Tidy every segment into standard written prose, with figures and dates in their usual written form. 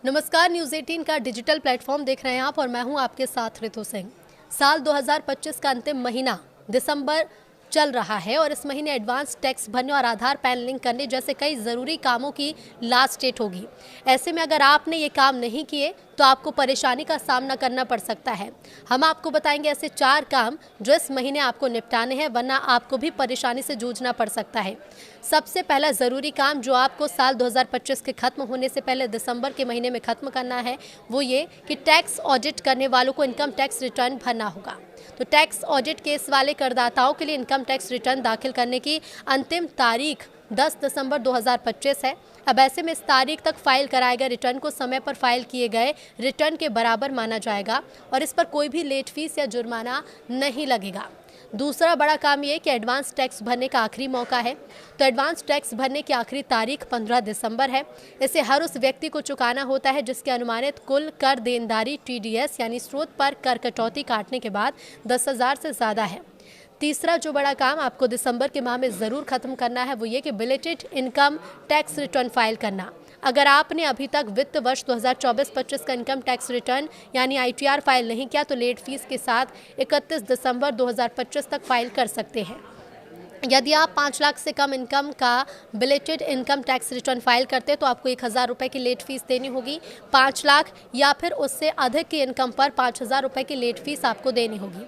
नमस्कार, न्यूज़ 18 का digital platform देख रहे हैं आप और मैं हूं आपके साथ ऋतु सिंह। साल 2025 का अंतिम महीना दिसंबर चल रहा है और इस महीने एडवांस टैक्स भरने और आधार पैन लिंक करने जैसे कई ज़रूरी कामों की लास्ट डेट होगी। ऐसे में अगर आपने ये काम नहीं किए तो आपको परेशानी का सामना करना पड़ सकता है। हम आपको बताएंगे ऐसे 4 काम जो इस महीने आपको निपटाने हैं, वरना आपको भी परेशानी से जूझना पड़ सकता है। सबसे पहला ज़रूरी काम जो आपको साल 2025 के खत्म होने से पहले दिसंबर के महीने में खत्म करना है वो ये कि टैक्स ऑडिट करने वालों को इनकम टैक्स रिटर्न भरना होगा। तो टैक्स ऑडिट केस वाले करदाताओं के लिए इनकम टैक्स रिटर्न दाखिल करने की अंतिम तारीख 10 दिसंबर 2025 है। अब ऐसे में इस तारीख तक फाइल कराए गए रिटर्न को समय पर फाइल किए गए रिटर्न के बराबर माना जाएगा और इस पर कोई भी लेट फीस या जुर्माना नहीं लगेगा। दूसरा बड़ा काम ये कि एडवांस टैक्स भरने का आखिरी मौका है। तो एडवांस टैक्स भरने की आखिरी तारीख 15 दिसंबर है। इसे हर उस व्यक्ति को चुकाना होता है जिसके अनुमानित कुल कर देनदारी TDS यानी स्रोत पर कर कटौती काटने के बाद 10,000 से ज़्यादा है। तीसरा जो बड़ा काम आपको दिसंबर के माह में ज़रूर ख़त्म करना है वो ये कि belated income tax return file करना। अगर आपने अभी तक वित्त वर्ष 2024-25 का इनकम टैक्स रिटर्न यानी ITR फाइल नहीं किया तो लेट फीस के साथ 31 दिसंबर 2025 तक फाइल कर सकते हैं। यदि आप 5 लाख से कम इनकम का belated income tax return file करते हैं तो आपको 1,000 रुपये की लेट फीस देनी होगी। 5 लाख या फिर उससे अधिक की इनकम पर 5,000 रुपये की लेट फीस आपको देनी होगी।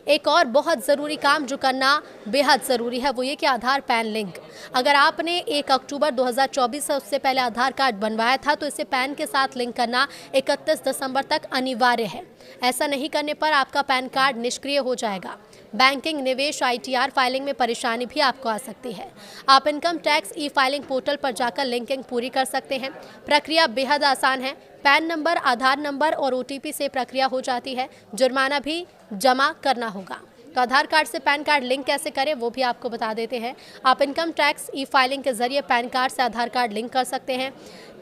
एक और बहुत ज़रूरी काम जो करना बेहद ज़रूरी है वो ये कि आधार पैन लिंक। अगर आपने 1 अक्टूबर 2024 से उससे पहले आधार कार्ड बनवाया था तो इसे पैन के साथ लिंक करना 31 दिसंबर तक अनिवार्य है। ऐसा नहीं करने पर आपका पैन कार्ड निष्क्रिय हो जाएगा। बैंकिंग, निवेश, ITR फाइलिंग में परेशानी भी आपको आ सकती है। आप इनकम टैक्स फाइलिंग पोर्टल पर जाकर लिंकिंग पूरी कर सकते हैं। प्रक्रिया बेहद आसान है। पैन नंबर, आधार नंबर और OTP से प्रक्रिया हो जाती है। जुर्माना भी जमा करना होगा। तो आधार कार्ड से पैन कार्ड लिंक कैसे करें वो भी आपको बता देते हैं। आप इनकम टैक्स फाइलिंग के जरिए पैन कार्ड से आधार कार्ड लिंक कर सकते हैं।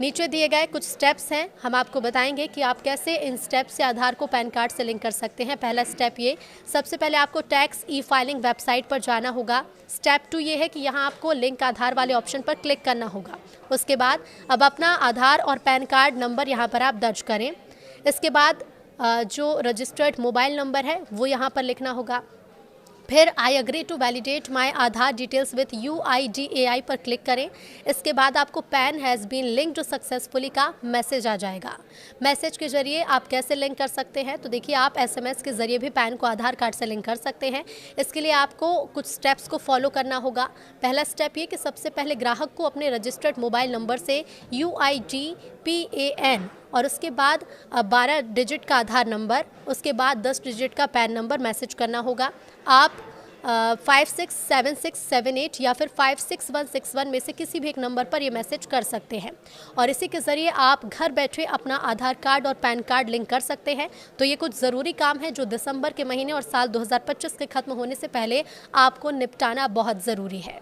नीचे दिए गए कुछ स्टेप्स हैं, हम आपको बताएंगे कि आप कैसे इन स्टेप्स से आधार को पैन कार्ड से लिंक कर सकते हैं। पहला स्टेप ये, सबसे पहले आपको टैक्स फाइलिंग वेबसाइट पर जाना होगा। स्टेप 2 ये है कि यहाँ आपको लिंक आधार वाले ऑप्शन पर क्लिक करना होगा। उसके बाद अब अपना आधार और पैन कार्ड नंबर यहाँ पर आप दर्ज करें। इसके बाद जो रजिस्टर्ड मोबाइल नंबर है वो यहाँ पर लिखना होगा। फिर I agree to validate my Aadhaar details with UIDAI पर क्लिक करें। इसके बाद आपको PAN has been linked successfully का मैसेज आ जाएगा। मैसेज के जरिए आप कैसे लिंक कर सकते हैं तो देखिए, आप SMS के जरिए भी पैन को आधार कार्ड से लिंक कर सकते हैं। इसके लिए आपको कुछ स्टेप्स को फॉलो करना होगा। पहला स्टेप ये कि सबसे पहले ग्राहक को अपने रजिस्टर्ड मोबाइल नंबर से UID-PAN और उसके बाद 12 डिजिट का आधार नंबर, उसके बाद 10 डिजिट का पैन नंबर मैसेज करना होगा। आप 567678 या फिर 56161 में से किसी भी एक नंबर पर ये मैसेज कर सकते हैं और इसी के ज़रिए आप घर बैठे अपना आधार कार्ड और पैन कार्ड लिंक कर सकते हैं। तो ये कुछ ज़रूरी काम है जो दिसंबर के महीने और साल 2025 के खत्म होने से पहले आपको निपटाना बहुत ज़रूरी है।